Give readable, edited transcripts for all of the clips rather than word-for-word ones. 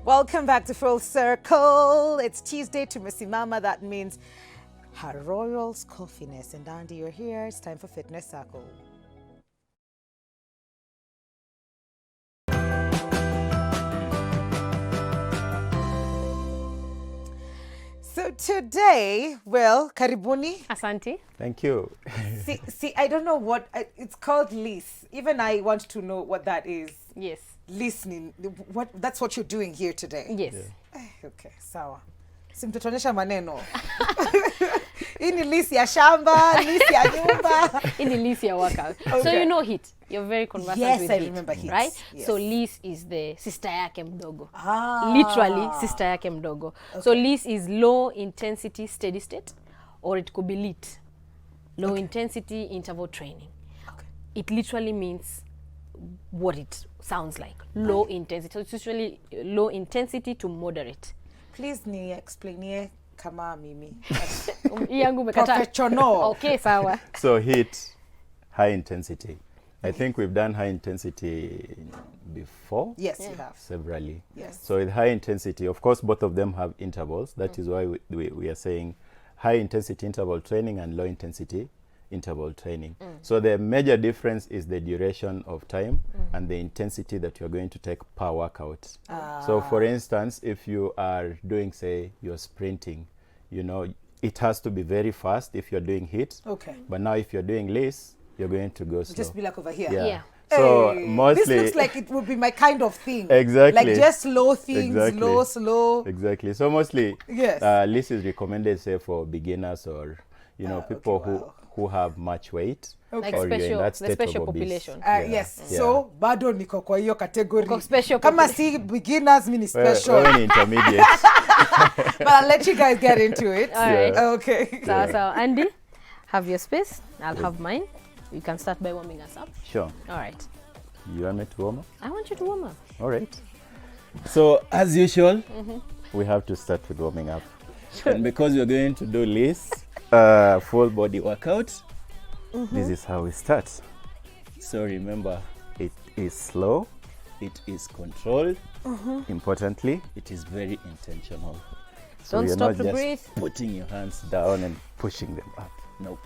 Welcome back to Full Circle. It's Tuesday to Mama. That means Her Royal's Coffeeness. And Andy, you're here. It's time for Fitness Circle. So today, well, karibuni. Asante. Thank you. See, I don't know what, it's called lease. Even I want to know what that is. Yes. Listening. That's what you're doing here today? Yes. Yeah. Okay, sawa. Simtutonesha maneno. Hii ni lease ya shamba, lease ya nyumba. In the lease ya workout. Okay. So you know HIIT. You're very conversant yes, with I HIIT. Remember HIIT. Right? Yes. So lease is the sister yake mdogo. Ah. Literally sister yake mdogo. Okay. So lease is low intensity steady state, or it could be LIIT. Low intensity interval training. Okay. It literally means what it sounds like. Low intensity. So it's usually low intensity to moderate. Please ni explainie kama mimi. Professional. Okay, sawa. So HIIT, high intensity. I think we've done high intensity before. Yes, you have. Severally. Yes. So with high intensity, of course, both of them have intervals. That is why we are saying high intensity interval training and low intensity interval training. So the major difference is the duration of time and the intensity that you're going to take per workout. So for instance, if you are doing, say, you're sprinting, you know, it has to be very fast if you're doing HIIT. Okay. But now if you're doing LIIS, you're going to go slow. Just be like over here. Yeah. So hey, mostly this looks like it would be my kind of thing. Exactly. Like just slow things, Exactly. slow. Exactly. So mostly yes. LIIS is recommended, say, for beginners or, you know, people who have much weight. Like or special, in that the state special of obese. population. Yes. Yeah. So bado niko kwa hiyo category. Special Kama si beginners, mini special. Or intermediate. But I'll let you guys get into it. All right. Okay. So Andy, have your space. I'll have mine. You can start by warming us up. Sure. All right. You want me to warm up? I want you to warm up. All right. So as usual, we have to start with warming up. Sure. And because we're going to do LIIS, full body workout, this is how we start. So remember, it is slow, it is controlled. Importantly, it is very intentional. So Don't you're stop not to just breathe. putting your hands down and pushing them up. Nope.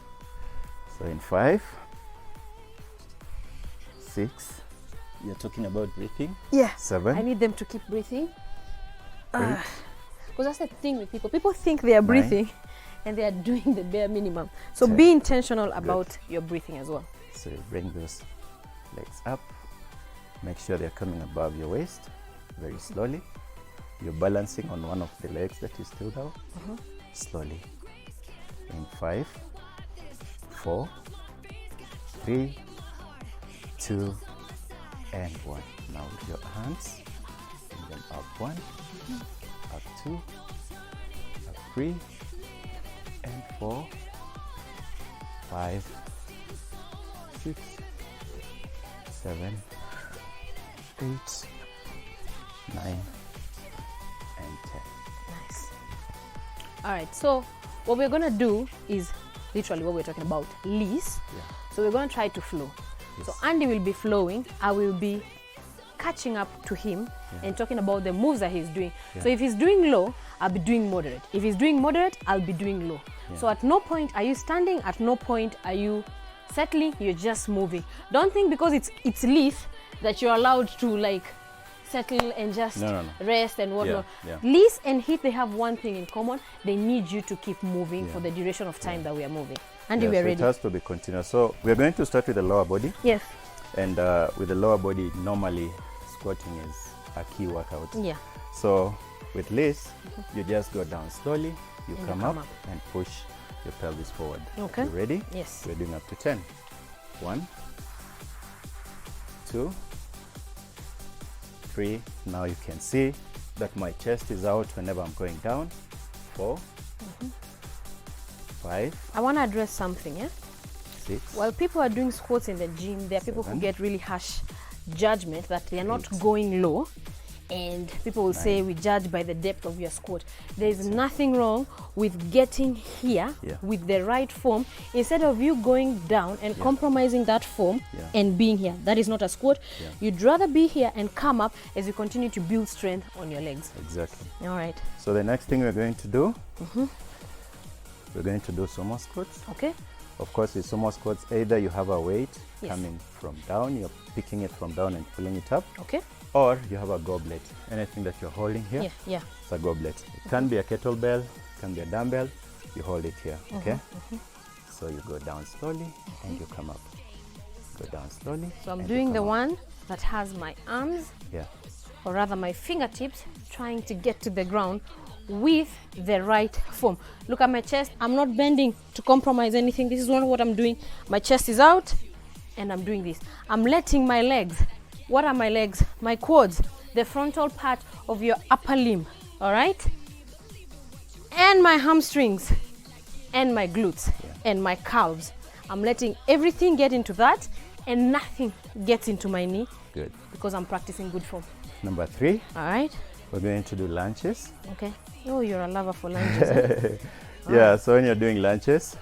So in 5, 6, you're talking about breathing. Yeah. 7. I need them to keep breathing. Because that's the thing with people. People think they are breathing and they are doing the bare minimum. So be intentional about your breathing as well. So you bring those legs up. Make sure they're coming above your waist very slowly. You're balancing on one of the legs that is still down. Slowly. In 5, 4, 3, 2, and 1. Now with your hands, bring them up 1, up 2, up 3, and 4, 5, 6, 7, 8, 9, and 10. Nice. All right. So what we're going to do is literally what we're talking about, LIIS. So we're going to try to flow. Yes. So Andy will be flowing. I will be catching up to him and talking about the moves that he's doing. So if he's doing low, I'll be doing moderate. If he's doing moderate, I'll be doing low. So at no point are you standing, at no point are you settling, you're just moving. Don't think because it's LIIS that you're allowed to like settle and just rest and whatnot. LIIS and HIIT, they have one thing in common. They need you to keep moving for the duration of time that we are moving. Andy, we are so ready. It has to be continuous. So we're going to start with the lower body. Yes. And with the lower body, normally squatting is a key workout. Yeah. So with LIIS, you just go down slowly, you come up and push your pelvis forward. Okay. You ready? Yes. We're doing up to 10. 1, 2, 3. Now you can see that my chest is out whenever I'm going down. 4, 5. I want to address something, 6. While people are doing squats in the gym, there are people who get really harsh judgment that they are not going low. and people will say we judge by the depth of your squat. There is nothing wrong with getting here with the right form instead of you going down and compromising that form and being here. That is not a squat. You'd rather be here and come up as you continue to build strength on your legs. Exactly. All right. So the next thing we're going to do, we're going to do sumo squats. Okay. Of course, with sumo squats, either you have a weight coming from down, you're picking it from down and pulling it up. Okay. Or you have a goblet. Anything that you're holding here, it's a goblet. It can be a kettlebell, it can be a dumbbell. You hold it here, okay? So you go down slowly and you come up. Go down slowly. So I'm doing the one that has my arms, or rather my fingertips, trying to get to the ground with the right form. Look at my chest. I'm not bending to compromise anything. This is not what I'm doing. My chest is out and I'm doing this. I'm letting my legs. What are my legs? My quads, the frontal part of your upper limb, all right? And my hamstrings and my glutes and my calves. I'm letting everything get into that and nothing gets into my knee. Good. Because I'm practicing good form. Number 3. All right. We're going to do lunges. Okay. Oh, you're a lover for lunges. Yeah, so when you're doing lunges,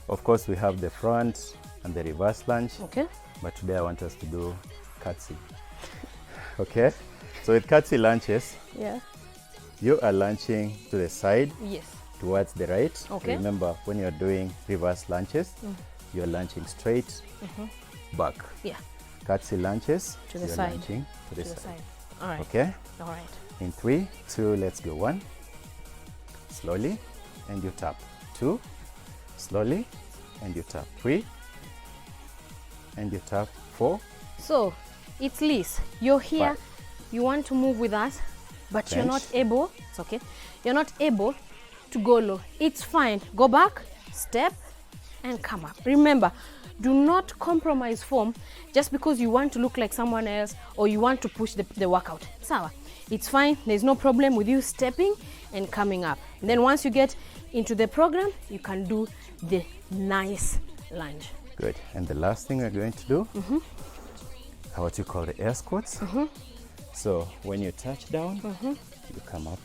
of course we have the front and the reverse lunge. Okay. But today I want us to do curtsy. Okay? So with curtsy lunges, you are lunching to the side. Yes. Towards the right. Okay. Remember, when you're doing reverse lunges, you're lunching straight back. Yeah. Curtsy lunges, To the you're side. lunching to the side. All right. Okay? All right. In 3, 2, let's go. 1, slowly, and you tap. 2, slowly, and you tap. 3, and you tap. 4. So it's Liz. You're here. 5. You want to move with us, but you're not Bench. able. It's okay. You're not able to go low. It's fine. Go back, step, and come up. Remember, do not compromise form just because you want to look like someone else or you want to push the workout. Sawa. It's fine. There's no problem with you stepping and coming up. And then once you get into the program, you can do the nice lunge. Good. And the last thing we're going to do, what you call the air squats. So when you touch down, you come up.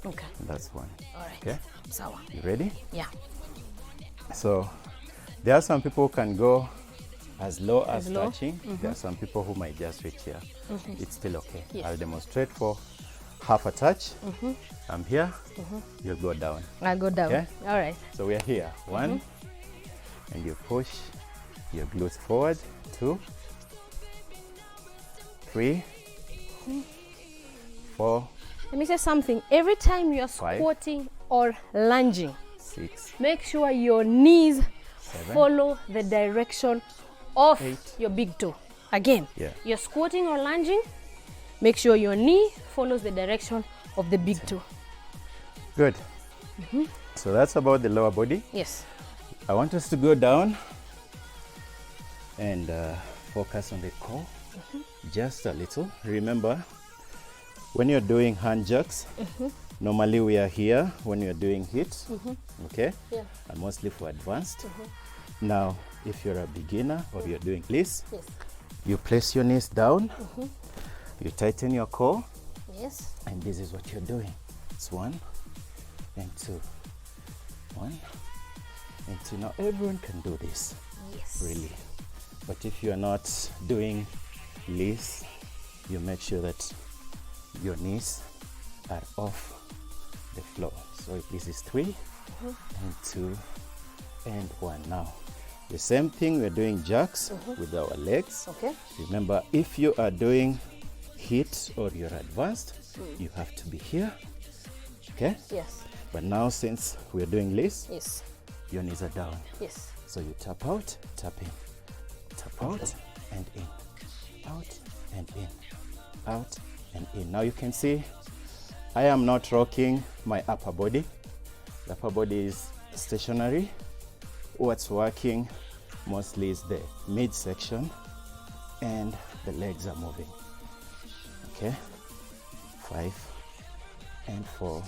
Okay. That's one. All right. Okay. Sawa. You ready? Yeah. So there are some people who can go as low as low? touching. There are some people who might just reach here. It's still okay. Yes. I'll demonstrate for half a touch. I'm here. You'll go down. I go down. Okay. All right. So we're here. 1, and you push your glutes forward. 2, 3, 4, Let me say something. Every time you're 5, squatting or lunging, 6, make sure your knees 7, follow the direction of 8. your big toe. Again, Yeah. you're squatting or lunging, make sure your knee follows the direction of the big toe. Good. So that's about the lower body. Yes. I want us to go down and focus on the core just a little. Remember, when you're doing hand jerks, normally we are here when you're doing HIIT, okay? Yeah. And mostly for advanced. Now, if you're a beginner or you're doing this, Yes. you place your knees down, you tighten your core, Yes. and this is what you're doing. It's 1 and 2. 1 and 2. Now, everyone can do this. Yes. Really. But if you're not doing this, you make sure that your knees are off the floor. So if this is 3 and 2 and 1. Now, the same thing we're doing jerks with our legs. Okay. Remember, if you are doing HIIT or you're advanced, you have to be here. Okay? Yes. But now since we're doing this, Yes. your knees are down. Yes. So you tap out, tap in, tap out and in, out and in, out and in. Now you can see I am not rocking my upper body. The upper body is stationary. What's working mostly is the midsection and the legs are moving. Okay, 5 and 4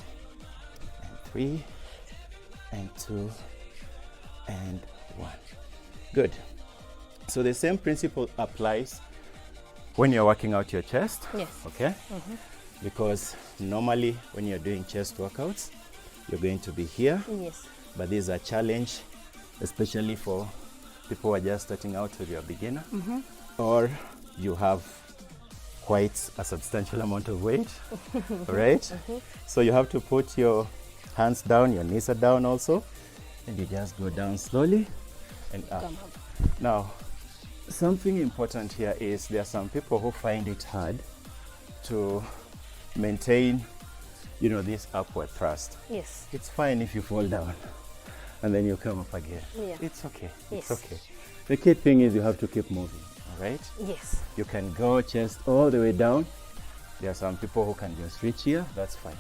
and 3 and 2 and 1. Good. So the same principle applies when you're working out your chest. Yes. Okay. because normally when you're doing chest workouts, you're going to be here. Yes. But these are challenge, especially for people who are just starting out with your beginner, or you have quite a substantial amount of weight, right? So you have to put your hands down, your knees are down also, and you just go down slowly and up. Come up. Now, something important here is there are some people who find it hard to maintain, you know, this upward thrust. Yes. It's fine if you fall down and then you come up again. Yeah. It's okay. Yes. It's okay. The key thing is you have to keep moving, all right? Yes. You can go chest all the way down. There are some people who can just reach here, that's fine.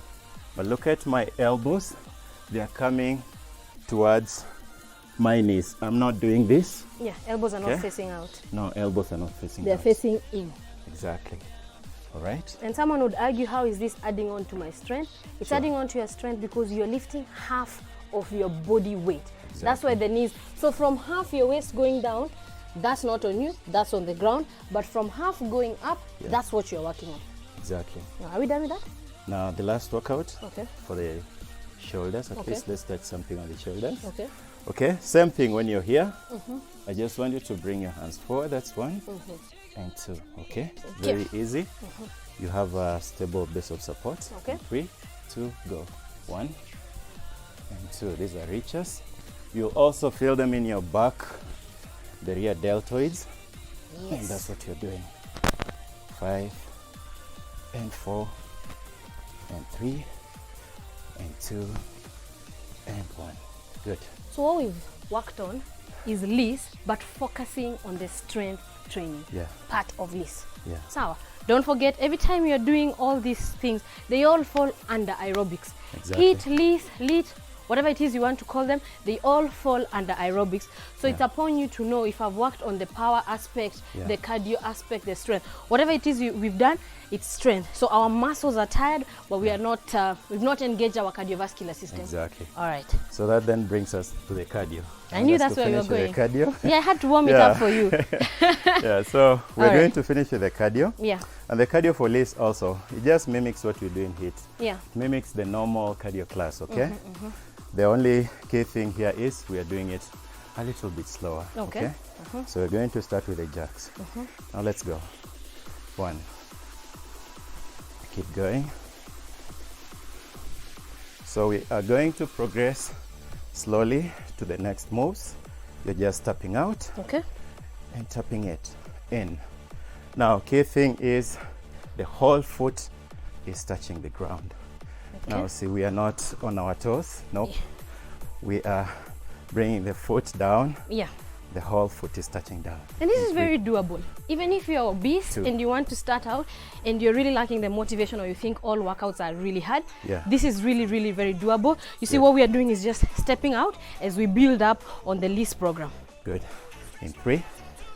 But look at my elbows. They are coming towards my knees. I'm not doing this. Yeah, elbows are not Okay. facing out. No, elbows are not facing They're out. facing in. Exactly. All right? And someone would argue, how is this adding on to my strength? It's Sure. adding on to your strength because you're lifting half of your body weight. That's Exactly. why the knees. So from half your waist going down, that's not on you, that's on the ground. But from half going up, Yeah. that's what you're working on. Exactly. Now, are we done with that? Now, the last workout Okay. for the shoulders, at Okay. least let's touch something on the shoulders. Okay. Okay, same thing when you're here. I just want you to bring your hands forward. That's one and two. Okay, very easy. You have a stable base of support. Okay. And 3, 2, go. 1 and 2. These are reaches. You also feel them in your back, the rear deltoids. And that's what you're doing. 5 and 4 and 3 and 2 and 1. Good. So what we've worked on is LISS, but focusing on the strength training Yeah. part of LISS. Yeah. Sawa. Don't forget, every time you're doing all these things, they all fall under aerobics. Exactly. HIIT, LISS, LEAT, whatever it is you want to call them, they all fall under aerobics. So it's upon you to know if I've worked on the power aspect, Yeah. the cardio aspect, the strength. Whatever it is we've done, it's strength. So our muscles are tired, but we are not, we've not engaged our cardiovascular system. Exactly. All right. So that then brings us to the cardio. I knew Want us that's to where you were finish with going. The cardio. Yeah, I had to warm it Yeah. up for you. Yeah, so we're All right. going to finish with the cardio. Yeah. And the cardio for LISS also, it just mimics what we do in HIIT. Yeah. It mimics the normal cardio class, okay? The only key thing here is we are doing it a little bit slower, Okay. So we're going to start with the jacks. Now let's go. 1. Keep going. So we are going to progress slowly to the next moves. You're just tapping out Okay. and tapping it in. Now, key thing is the whole foot is touching the ground. Now, see, we are not on our toes. Nope. We are bringing the foot down. Yeah. The whole foot is touching down. And this is very doable. Even if you're obese 2. and you want to start out and you're really lacking the motivation, or you think all workouts are really hard, Yeah. this is really, really very doable. You see, Good. what we are doing is just stepping out as we build up on the LISS program. Good. In 3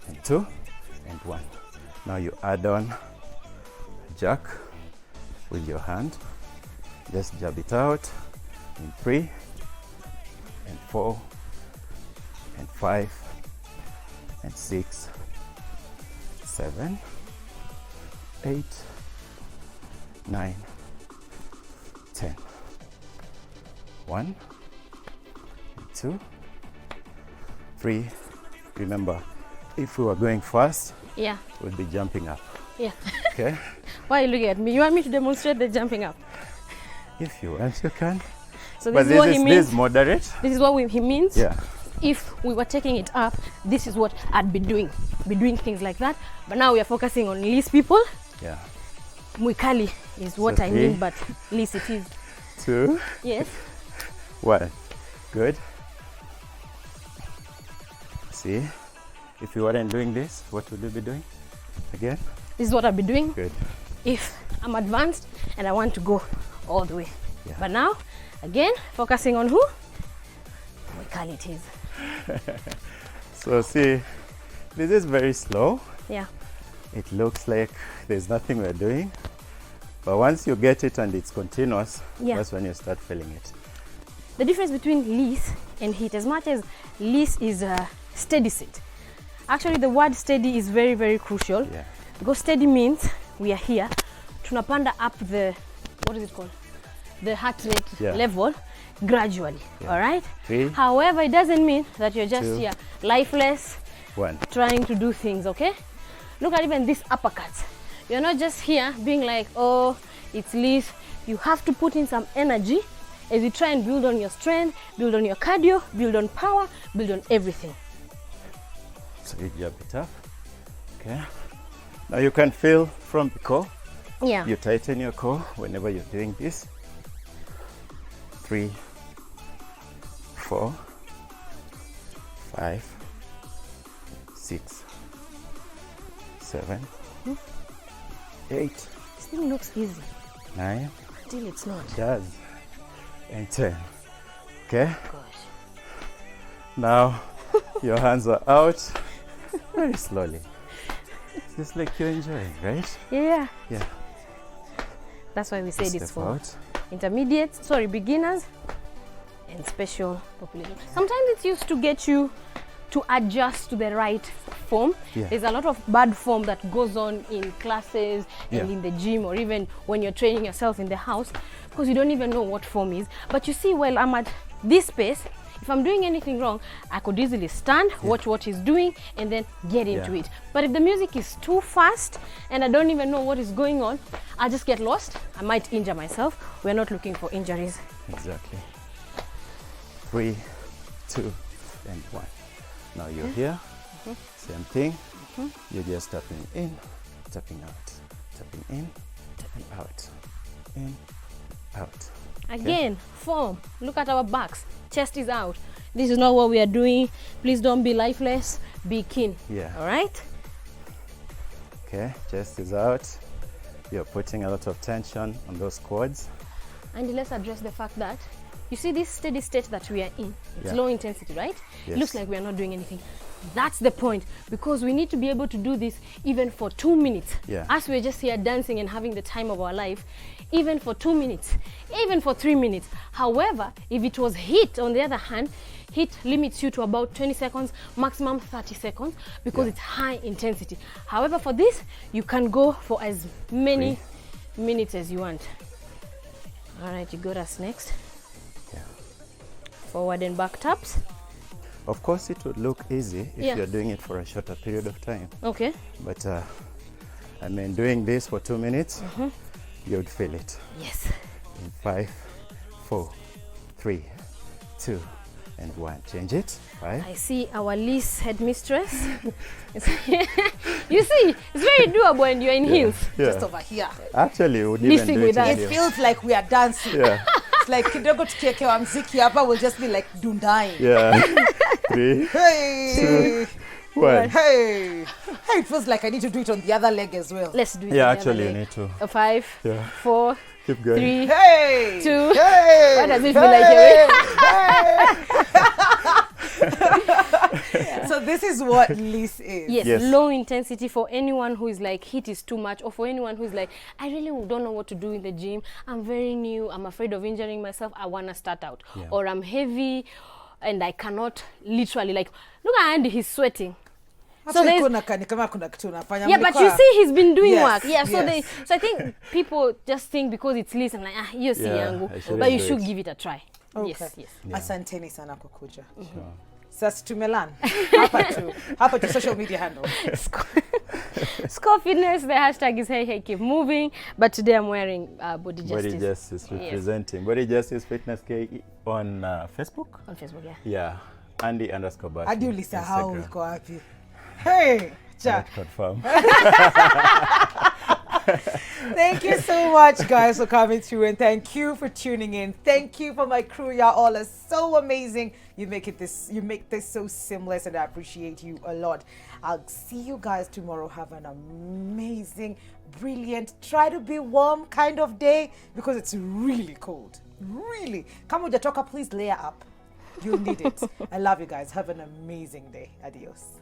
and 2 and 1. Now you add on jack with your hand. Just jab it out in 3 and 4 and 5 and 6, 7, 8, 9, 10. 1, 2, 3. Remember, if we were going fast, Yeah. we'll be jumping up. Yeah. Okay? Why are you looking at me? You want me to demonstrate the jumping up? If you want, you can. So But this is what he this means. is moderate. This is what he means. Yeah. If we were taking it up, this is what I'd be doing things like that. But now we are focusing on LISS people. Yeah. Mwikali is what So I mean, 3. but LISS it is. 2, Yes. 1. Good. See, if you weren't doing this, what would you be doing? Again? This is what I'll be doing Good. if I'm advanced and I want to go all the way. Yeah. But now, again, focusing on who? Mwikali it is. So see, this is very slow. Yeah. It looks like there's nothing we're doing. But once you get it and it's continuous, Yeah. that's when you start feeling it. The difference between LISS and HIIT, as much as LISS is a steady state, actually the word steady is very, very crucial. Yeah. Because steady means we are here to tunapanda up the, what is it called? The heart rate Yeah. level gradually, Yeah. all right? 3, However, it doesn't mean that you're just 2, here lifeless, 1. trying to do things, okay? Look at even these uppercuts. You're not just here being like, oh, it's Liz. You have to put in some energy as you try and build on your strength, build on your cardio, build on power, build on everything. So you jab it up. Okay. Now you can feel from the core. Yeah. You tighten your core whenever you're doing this. 3, 4, 5, 6, 7, 8, This thing looks easy 9, until it's not. does, and 10. Okay. Gosh. Now your hands are out very slowly. Just like you're enjoying, right? Yeah. Yeah. That's why we said it's Step for out. intermediates, sorry, beginners and special population. Sometimes it's used to get you to adjust to the right form. Yeah. There's a lot of bad form that goes on in classes and Yeah. in the gym, or even when you're training yourself in the house, because you don't even know what form is. But you see, well, I'm at this pace. If I'm doing anything wrong, I could easily stand, watch what he's doing, and then get into Yeah. it. But if the music is too fast and I don't even know what is going on, I'll just get lost. I might injure myself. We're not looking for injuries. Exactly. 3, 2, and 1. Now you're here. Same thing. You're just tapping in, tapping out, tapping in, tapping out, in, out. Again, form. Look at our backs. Chest is out. This is not what we are doing. Please don't be lifeless. Be keen. Yeah. All right? Okay. Chest is out. You're putting a lot of tension on those quads. And let's address the fact that you see this steady state that we are in. It's Yeah. low intensity, right? It Yes. looks like we are not doing anything. That's the point, because we need to be able to do this even for 2 minutes. Yeah. As we're just here dancing and having the time of our life, even for 2 minutes, even for 3 minutes. However, if it was HIIT, on the other hand, HIIT limits you to about 20 seconds, maximum 30 seconds, because Yeah. it's high intensity. However, for this, you can go for as many minutes as you want. All right, you got us next. Yeah. Forward and back taps. Of course, it would look easy if Yeah. you're doing it for a shorter period of time. Okay. But I mean, doing this for 2 minutes, you would feel it. Yes. In 5, 4, 3, 2, and 1. Change it. 5. I see our Liz headmistress. You see, it's very doable when you're in heels. Yeah. Just over here. Actually, we would even Listening do it with in us. It heels. feels like we are dancing. Yeah. It's like kidogo tukiekewa mziki hapa, we'll just be like dundai. Yeah. 3, Hey. 1. Hey. Hey, it feels like I need to do it on the other leg as well. Let's do it. Yeah, on the actually, you other leg. need to. 5, Yeah. 4, Keep going. 3. Hey. 2. Hey. Why does it feel like So this is what Liz is. Yes, Yes. low intensity for anyone who is like HIIT is too much, or for anyone who is like, I really don't know what to do in the gym. I'm very new. I'm afraid of injuring myself. I want to start out. Yeah. Or I'm heavy and I cannot literally, like, look at Andy, he's sweating. So there's, yeah, but you see, he's been doing Yes, work. Yeah, so yes. so I think people just think because it's Liz and like, you see, Yeah, yangu, I shouldn't but you do should it. give it a try. Okay. Yes, yes. Yeah. Asanteni sana kwa kuja. Sure. Sasa tumelan hapa tu social media handle. Score Fitness, the hashtag is hey keep moving, but today I'm wearing Body Justice. Body Justice representing. Body Justice Fitness K on Facebook. On Facebook, yeah. Yeah. Andy_Basi. Hadi ulisahau Instagram. uko wapi? Hey, cha. Not confirm. Thank you so much, guys, for coming through, and thank you for tuning in. Thank you for my crew. Y'all all are so amazing. You make this so seamless, and I appreciate you a lot. I'll see you guys tomorrow. Have an amazing, brilliant, try to be warm kind of day, because it's really cold. Really. Come with the talker, please layer up. You'll need it. I love you guys. Have an amazing day. Adios.